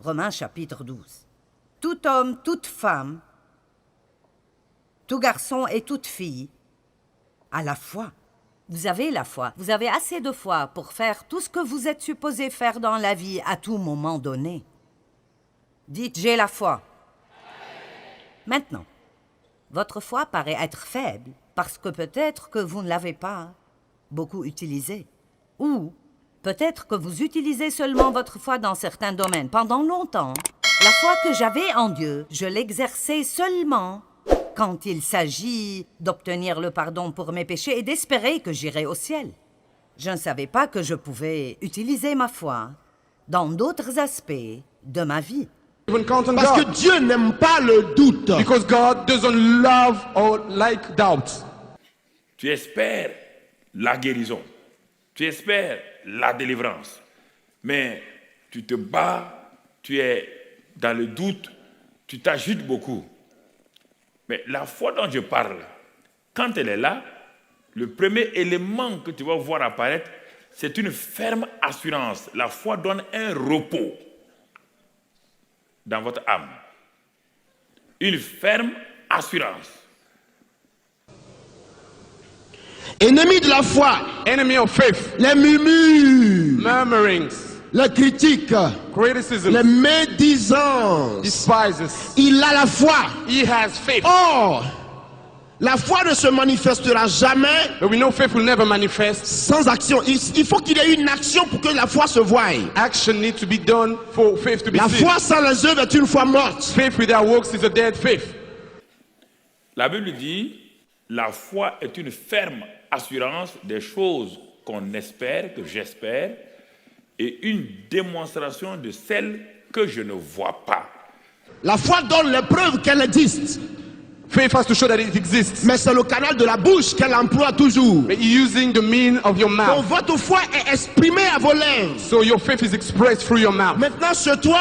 Romains chapitre 12. Tout homme, toute femme, tout garçon et toute fille a la foi. Vous avez la foi. Vous avez assez de foi pour faire tout ce que vous êtes supposé faire dans la vie à tout moment donné. Dites, j'ai la foi. Maintenant, votre foi paraît être faible parce que peut-être que vous ne l'avez pas beaucoup utilisée. Ou peut-être que vous utilisez seulement votre foi dans certains domaines. Pendant longtemps, la foi que j'avais en Dieu, je l'exerçais seulement quand il s'agit d'obtenir le pardon pour mes péchés et d'espérer que j'irai au ciel. Je ne savais pas que je pouvais utiliser ma foi dans d'autres aspects de ma vie. Parce que Dieu n'aime pas le doute. Because God doesn't love or like doubt. Tu espères la guérison. Tu espères la délivrance. Mais tu te bats, tu es dans le doute, tu t'agites beaucoup. Mais la foi dont je parle, quand elle est là, le premier élément que tu vas voir apparaître, c'est une ferme assurance. La foi donne un repos dans votre âme. Une ferme assurance. Ennemi de la foi, Enemy of faith. les murmures, Murmurings. les critiques, Criticism. les médisances. Despises. Il a la foi. He has faith. Or, la foi ne se manifestera jamais But we know faith will never manifest. sans action. Il faut qu'il y ait une action pour que la foi se voie. Action needs to be done for faith to be La seen. foi sans les œuvres est une foi morte. Faith without works is a dead faith. La Bible dit, la foi est une ferme assurance des choses qu'on espère, que j'espère, et une démonstration de celles que je ne vois pas. La foi donne les preuves qu'elle existe. Faith has to show that it exists. Mais c'est le canal de la bouche qu'elle emploie toujours. But using the mean of your Donc mouth. votre foi est exprimée à vos lèvres. So your faith is expressed through your mouth. Maintenant, ce toi,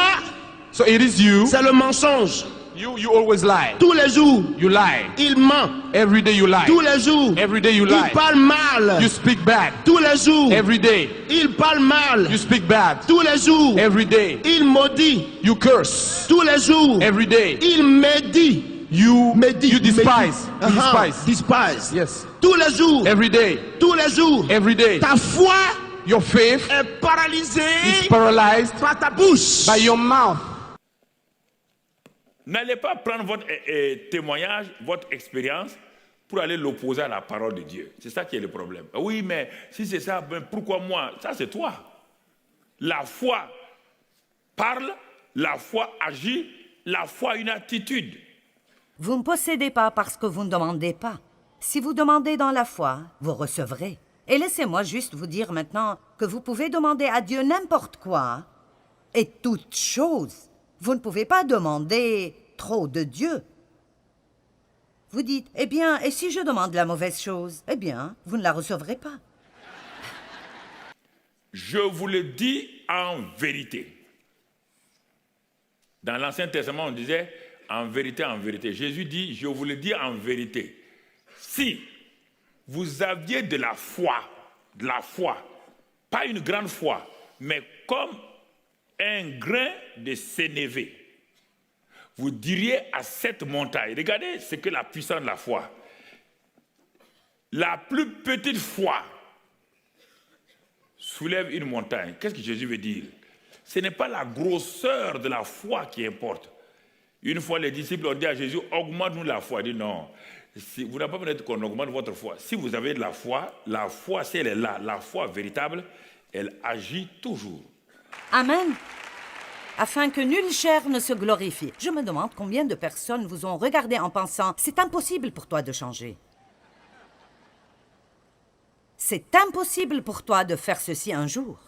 So it is you. c'est le mensonge. You always lie. Tous les jours, You lie. il ment. Every day you lie. Tous les jours, Every day you il lie. parle mal. You speak bad. Tous les jours, Every day. il parle mal. You speak bad. Tous les jours, Every day. il maudit. You curse. Tous les jours, Every day. il médit. You Médit. despise. You Uh-huh. despise. Despise. Yes. Tous les jours, Every day. tous les jours, Every day. ta foi Your faith est paralysée is paralyzed par ta bouche. by your mouth. N'allez pas prendre votre témoignage, votre expérience, pour aller l'opposer à la parole de Dieu. C'est ça qui est le problème. Oui, mais si c'est ça, ben pourquoi moi? Ça, c'est toi. La foi parle, la foi agit, la foi a une attitude. Vous ne possédez pas parce que vous ne demandez pas. Si vous demandez dans la foi, vous recevrez. Et laissez-moi juste vous dire maintenant que vous pouvez demander à Dieu n'importe quoi et toute chose. Vous ne pouvez pas demander trop de Dieu. Vous dites, eh bien, et si je demande la mauvaise chose? Eh bien, vous ne la recevrez pas. Je vous le dis en vérité. Dans l'Ancien Testament, on disait en vérité, en vérité. Jésus dit, je vous le dis en vérité. Si vous aviez de la foi, pas une grande foi, mais comme un grain de sénévé, vous diriez à cette montagne, regardez ce que la puissance de la foi. La plus petite foi soulève une montagne. Qu'est-ce que Jésus veut dire? Ce n'est pas la grosseur de la foi qui importe. Une fois, les disciples ont dit à Jésus, augmente-nous la foi. Il dit non, si, vous n'avez pas besoin qu'on augmente votre foi. Si vous avez de la foi, si elle est là, la foi véritable, elle agit toujours. Amen. Afin que nulle chair ne se glorifie. Je me demande combien de personnes vous ont regardé en pensant « C'est impossible pour toi de changer. C'est impossible pour toi de faire ceci un jour. »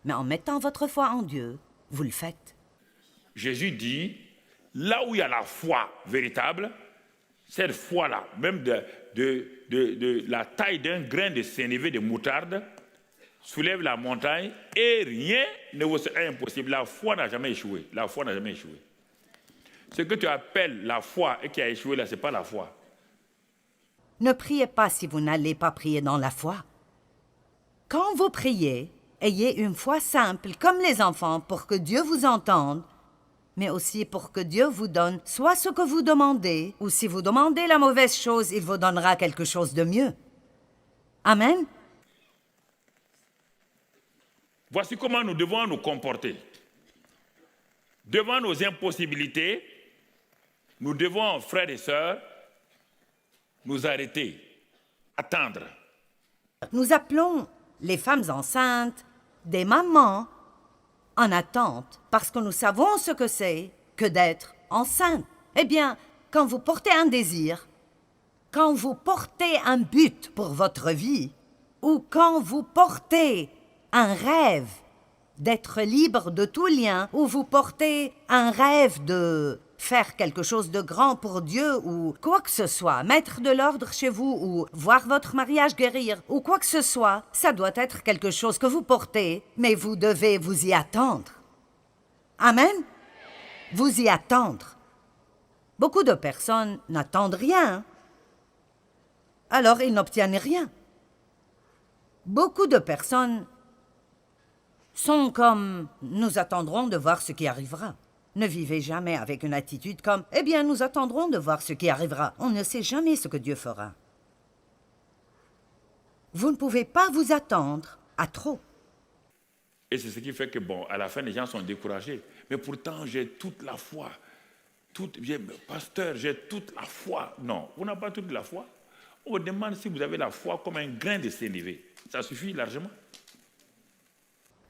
Mais en mettant votre foi en Dieu, vous le faites. Jésus dit, là où il y a la foi véritable, cette foi-là, même de la taille d'un grain de sénévé de moutarde, soulève la montagne et rien ne vous est impossible. La foi n'a jamais échoué. La foi n'a jamais échoué. Ce que tu appelles la foi et qui a échoué là, ce n'est pas la foi. Ne priez pas si vous n'allez pas prier dans la foi. Quand vous priez, ayez une foi simple comme les enfants pour que Dieu vous entende mais aussi pour que Dieu vous donne soit ce que vous demandez, ou si vous demandez la mauvaise chose, il vous donnera quelque chose de mieux. Amen. Voici comment nous devons nous comporter. Devant nos impossibilités, nous devons, frères et sœurs, nous arrêter, attendre. Nous appelons les femmes enceintes des mamans en attente, parce que nous savons ce que c'est que d'être enceinte. Eh bien, quand vous portez un désir, quand vous portez un but pour votre vie, ou quand vous portez un rêve d'être libre de tout lien, ou vous portez un rêve de faire quelque chose de grand pour Dieu, ou quoi que ce soit, mettre de l'ordre chez vous, ou voir votre mariage guérir, ou quoi que ce soit, ça doit être quelque chose que vous portez, mais vous devez vous y attendre. Amen? Vous y attendre. Beaucoup de personnes n'attendent rien, alors ils n'obtiennent rien. Beaucoup de personnes sont comme « nous attendrons de voir ce qui arrivera ». Ne vivez jamais avec une attitude comme « eh bien, nous attendrons de voir ce qui arrivera ». On ne sait jamais ce que Dieu fera. Vous ne pouvez pas vous attendre à trop. Et c'est ce qui fait que, bon, à la fin, les gens sont découragés. Mais pourtant, j'ai toute la foi. Pasteur, j'ai toute la foi. Non, vous n'avez pas toute la foi. On vous demande si vous avez la foi comme un grain de sénévé. Ça suffit largement.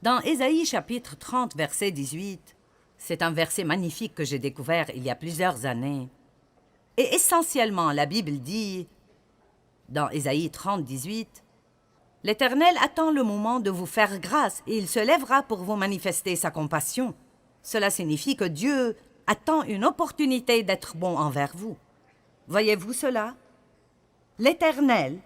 Dans Ésaïe chapitre 30, verset 18, c'est un verset magnifique que j'ai découvert il y a plusieurs années. Et essentiellement, la Bible dit, dans Ésaïe 30, 18, « L'Éternel attend le moment de vous faire grâce et il se lèvera pour vous manifester sa compassion. » Cela signifie que Dieu attend une opportunité d'être bon envers vous. Voyez-vous cela? L'Éternel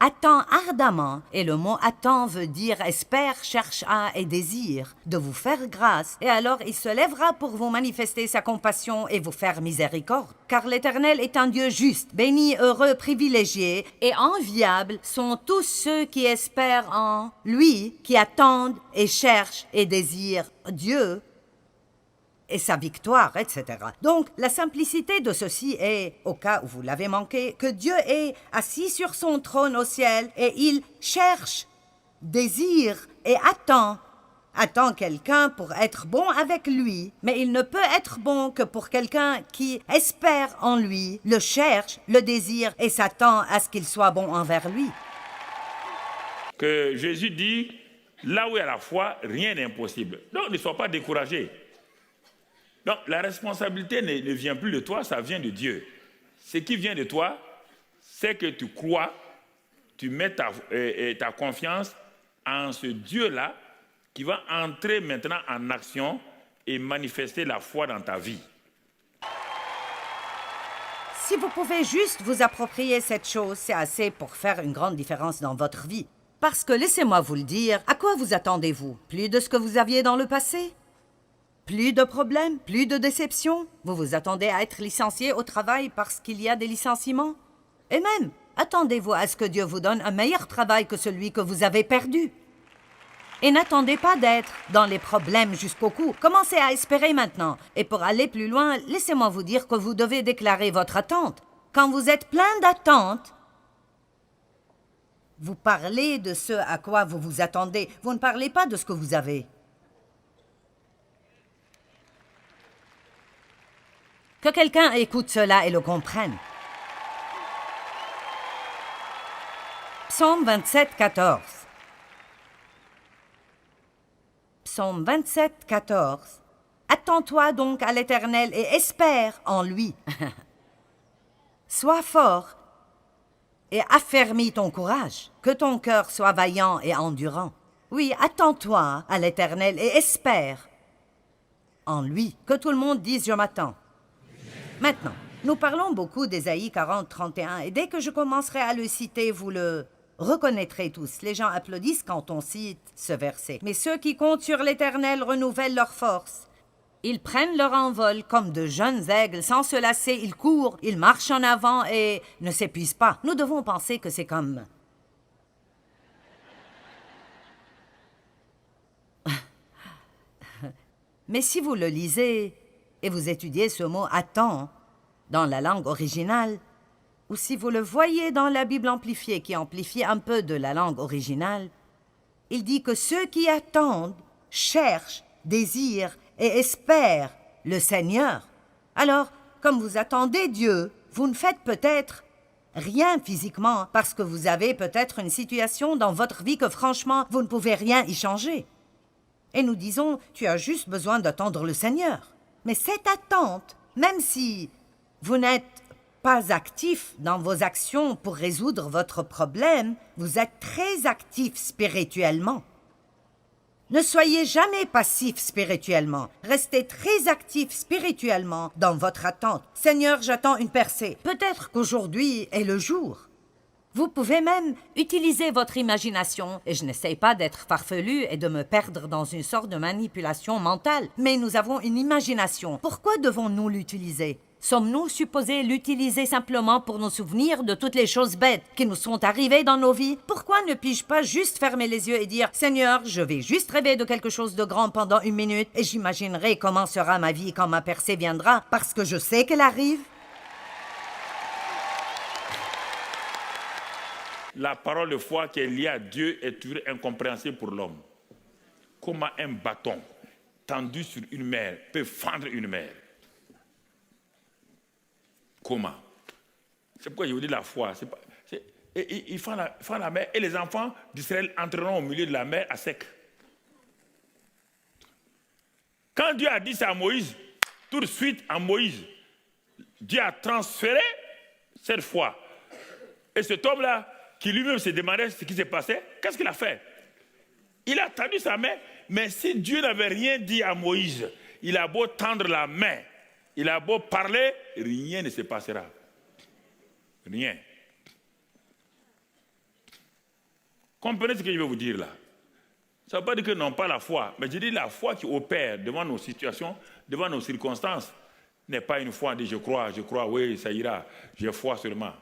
attend ardemment, et le mot « attend » veut dire « espère, cherche à et désire » de vous faire grâce, et alors il se lèvera pour vous manifester sa compassion et vous faire miséricorde. Car l'Éternel est un Dieu juste, béni, heureux, privilégié, et enviable sont tous ceux qui espèrent en lui, qui attendent et cherchent et désirent Dieu et sa victoire, etc. Donc, la simplicité de ceci est, au cas où vous l'avez manqué, que Dieu est assis sur son trône au ciel et il cherche, désire et attend quelqu'un pour être bon avec lui, mais il ne peut être bon que pour quelqu'un qui espère en lui, le cherche, le désire et s'attend à ce qu'il soit bon envers lui. Que Jésus dit, là où il y a la foi, rien n'est impossible. Donc, ne sois pas découragé. Donc, la responsabilité ne vient plus de toi, ça vient de Dieu. Ce qui vient de toi, c'est que tu crois, tu mets ta confiance en ce Dieu-là qui va entrer maintenant en action et manifester la foi dans ta vie. Si vous pouvez juste vous approprier cette chose, c'est assez pour faire une grande différence dans votre vie. Parce que, laissez-moi vous le dire, à quoi vous attendez-vous? Plus de ce que vous aviez dans le passé? Plus de problèmes, plus de déceptions. Vous vous attendez à être licencié au travail parce qu'il y a des licenciements. Et même, attendez-vous à ce que Dieu vous donne un meilleur travail que celui que vous avez perdu. Et n'attendez pas d'être dans les problèmes jusqu'au cou. Commencez à espérer maintenant. Et pour aller plus loin, laissez-moi vous dire que vous devez déclarer votre attente. Quand vous êtes plein d'attentes, vous parlez de ce à quoi vous vous attendez. Vous ne parlez pas de ce que vous avez. Que quelqu'un écoute cela et le comprenne. Psaume 27, 14. Psaume 27, 14. Attends-toi donc à l'Éternel et espère en lui. Sois fort et affermis ton courage. Que ton cœur soit vaillant et endurant. Oui, attends-toi à l'Éternel et espère en lui. Que tout le monde dise « Je m'attends ». Maintenant, nous parlons beaucoup d'Ésaïe 40, 31, et dès que je commencerai à le citer, vous le reconnaîtrez tous. Les gens applaudissent quand on cite ce verset. Mais ceux qui comptent sur l'Éternel renouvellent leur force. Ils prennent leur envol comme de jeunes aigles, sans se lasser, ils courent, ils marchent en avant et ne s'épuisent pas. Nous devons penser que c'est comme... Mais si vous le lisez et vous étudiez ce mot « attend » dans la langue originale, ou si vous le voyez dans la Bible amplifiée qui amplifie un peu de la langue originale, il dit que ceux qui attendent cherchent, désirent et espèrent le Seigneur. Alors, comme vous attendez Dieu, vous ne faites peut-être rien physiquement parce que vous avez peut-être une situation dans votre vie que franchement, vous ne pouvez rien y changer. Et nous disons, tu as juste besoin d'attendre le Seigneur. Mais cette attente, même si vous n'êtes pas actif dans vos actions pour résoudre votre problème, vous êtes très actif spirituellement. Ne soyez jamais passif spirituellement. Restez très actif spirituellement dans votre attente. Seigneur, j'attends une percée. Peut-être qu'aujourd'hui est le jour. Vous pouvez même utiliser votre imagination, et je n'essaie pas d'être farfelu et de me perdre dans une sorte de manipulation mentale, mais nous avons une imagination. Pourquoi devons-nous l'utiliser? Sommes-nous supposés l'utiliser simplement pour nous souvenir de toutes les choses bêtes qui nous sont arrivées dans nos vies? Pourquoi ne puis-je pas juste fermer les yeux et dire « Seigneur, je vais juste rêver de quelque chose de grand pendant 1 minute et j'imaginerai comment sera ma vie quand ma percée viendra parce que je sais qu'elle arrive ?» La parole de foi qui est liée à Dieu est toujours incompréhensible pour l'homme. Comment un bâton tendu sur une mer peut fendre une mer? Comment? C'est pourquoi je vous dis la foi. Il fend la mer et les enfants d'Israël entreront au milieu de la mer à sec. Quand Dieu a dit ça à Moïse, tout de suite à Moïse, Dieu a transféré cette foi. Et cet homme-là, qui lui-même se demandait ce qui s'est passé, qu'est-ce qu'il a fait? Il a tendu sa main, mais si Dieu n'avait rien dit à Moïse, il a beau tendre la main, il a beau parler, rien ne se passera. Rien. Comprenez ce que je veux vous dire là. Ça ne veut pas dire que n'ont pas la foi, mais je dis la foi qui opère devant nos situations, devant nos circonstances, n'est pas une foi de je crois, oui, ça ira, j'ai foi seulement.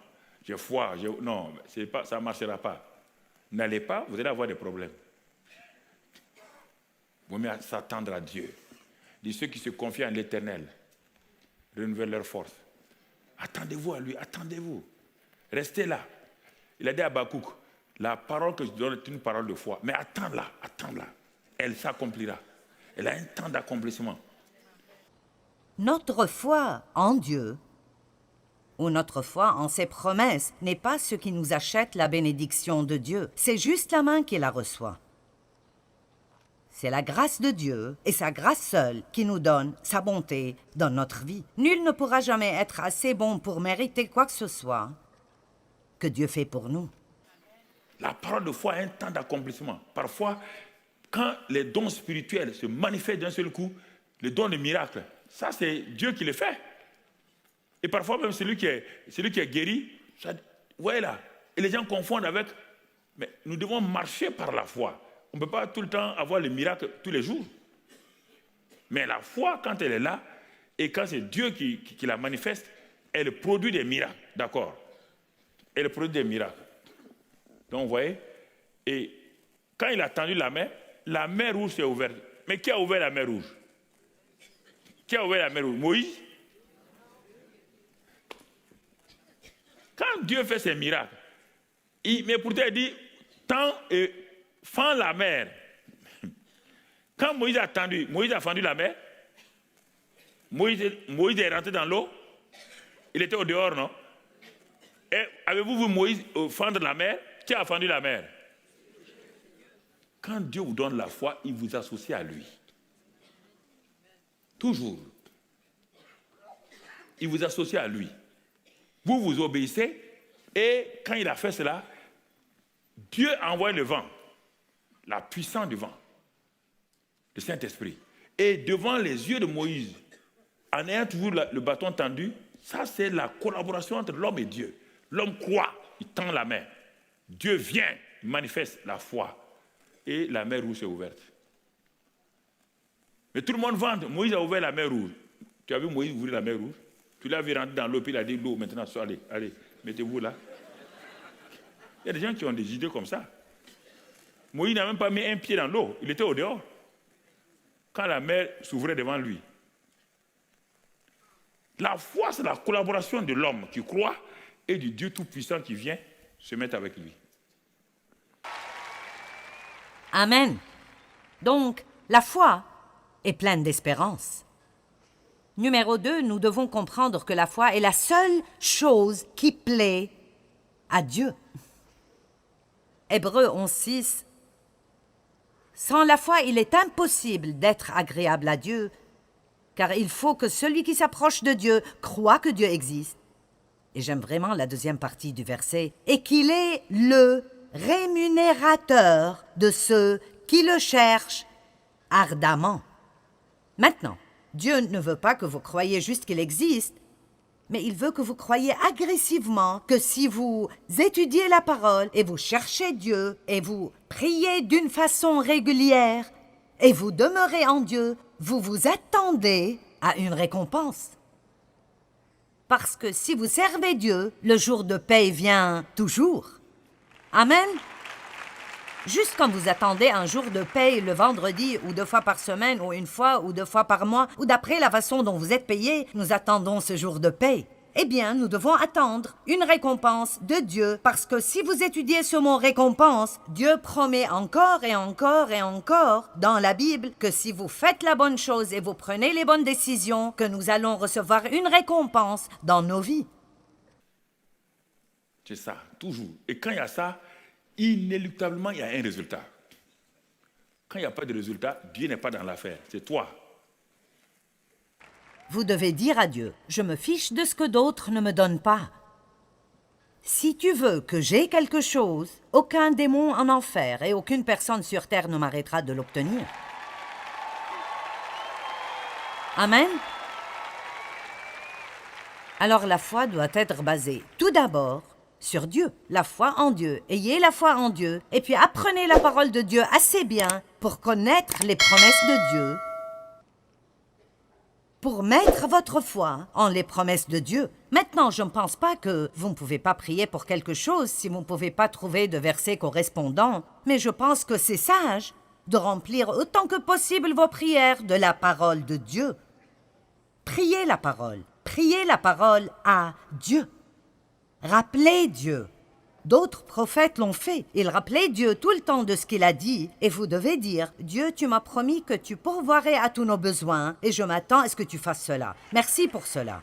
J'ai foi, non, ça ne marchera pas. N'allez pas, vous allez avoir des problèmes. Vous mieux s'attendre à Dieu. Dis ceux qui se confient en l'Éternel, renouvellent leur force. Attendez-vous à lui, attendez-vous. Restez là. Il a dit à Habakkuk, la parole que je donne est une parole de foi. Mais attends-la, attends-la. Elle s'accomplira. Elle a un temps d'accomplissement. Notre foi en Dieu ou notre foi en ses promesses n'est pas ce qui nous achète la bénédiction de Dieu. C'est juste la main qui la reçoit. C'est la grâce de Dieu et sa grâce seule qui nous donne sa bonté dans notre vie. Nul ne pourra jamais être assez bon pour mériter quoi que ce soit que Dieu fait pour nous. La parole de foi a un temps d'accomplissement. Parfois, quand les dons spirituels se manifestent d'un seul coup, les dons de miracle, ça c'est Dieu qui le fait. Et parfois même celui qui est guéri, ça, vous voyez là, et les gens confondent avec, mais nous devons marcher par la foi. On ne peut pas tout le temps avoir le miracle tous les jours. Mais la foi, quand elle est là, et quand c'est Dieu qui la manifeste, elle produit des miracles, d'accord? Elle produit des miracles. Donc vous voyez, et quand il a tendu la mer rouge s'est ouverte. Mais qui a ouvert la mer rouge? Qui a ouvert la mer rouge? Moïse? Quand Dieu fait ses miracles, mais pourtant il dit, tends et fends la mer. Quand Moïse a fendu la mer, Moïse est rentré dans l'eau, il était au dehors, non? Et avez-vous vu Moïse fendre la mer? Qui a fendu la mer? Quand Dieu vous donne la foi, il vous associe à lui. Toujours. Il vous associe à lui. Vous vous obéissez et quand il a fait cela, Dieu a envoyé le vent, la puissance du vent, le Saint-Esprit. Et devant les yeux de Moïse, en ayant toujours le bâton tendu, ça c'est la collaboration entre l'homme et Dieu. L'homme croit, il tend la main. Dieu vient, il manifeste la foi. Et la mer rouge est ouverte. Mais tout le monde vante. Moïse a ouvert la mer rouge. Tu as vu Moïse ouvrir la mer rouge? Tu l'as vu rentrer dans l'eau, puis il a dit l'eau, maintenant, allez, mettez-vous là. Il y a des gens qui ont des idées comme ça. Moïse n'a même pas mis un pied dans l'eau, il était au dehors. Quand la mer s'ouvrait devant lui. La foi, c'est la collaboration de l'homme qui croit et du Dieu Tout-Puissant qui vient se mettre avec lui. Amen. Donc, la foi est pleine d'espérance. Numéro 2, nous devons comprendre que la foi est la seule chose qui plaît à Dieu. Hébreux 11:6. Sans la foi, il est impossible d'être agréable à Dieu, car il faut que celui qui s'approche de Dieu croit que Dieu existe. Et j'aime vraiment la deuxième partie du verset, et qu'il est le rémunérateur de ceux qui le cherchent ardemment. Maintenant, Dieu ne veut pas que vous croyiez juste qu'il existe, mais il veut que vous croyiez agressivement que si vous étudiez la parole et vous cherchez Dieu et vous priez d'une façon régulière et vous demeurez en Dieu, vous vous attendez à une récompense. Parce que si vous servez Dieu, le jour de paix vient toujours. Amen. Juste comme vous attendez un jour de paye le vendredi ou 2 fois par semaine ou 1 fois ou 2 fois par mois ou d'après la façon dont vous êtes payé, nous attendons ce jour de paye. Eh bien, nous devons attendre une récompense de Dieu parce que si vous étudiez ce mot récompense, Dieu promet encore et encore et encore dans la Bible que si vous faites la bonne chose et vous prenez les bonnes décisions, que nous allons recevoir une récompense dans nos vies. C'est ça, toujours. Et quand il y a ça, inéluctablement, il y a un résultat. Quand il n'y a pas de résultat, Dieu n'est pas dans l'affaire, c'est toi. Vous devez dire à Dieu, je me fiche de ce que d'autres ne me donnent pas. Si tu veux que j'aie quelque chose, aucun démon en enfer et aucune personne sur terre ne m'arrêtera de l'obtenir. Amen. Alors la foi doit être basée tout d'abord sur Dieu, la foi en Dieu. Ayez la foi en Dieu et puis apprenez la parole de Dieu assez bien pour connaître les promesses de Dieu, pour mettre votre foi en les promesses de Dieu. Maintenant, je ne pense pas que vous ne pouvez pas prier pour quelque chose si vous ne pouvez pas trouver de verset correspondant, mais je pense que c'est sage de remplir autant que possible vos prières de la parole de Dieu. Priez la parole à Dieu. Rappelez Dieu. D'autres prophètes l'ont fait. Ils rappelaient Dieu tout le temps de ce qu'il a dit. Et vous devez dire, Dieu, tu m'as promis que tu pourvoirais à tous nos besoins et je m'attends à ce que tu fasses cela. Merci pour cela.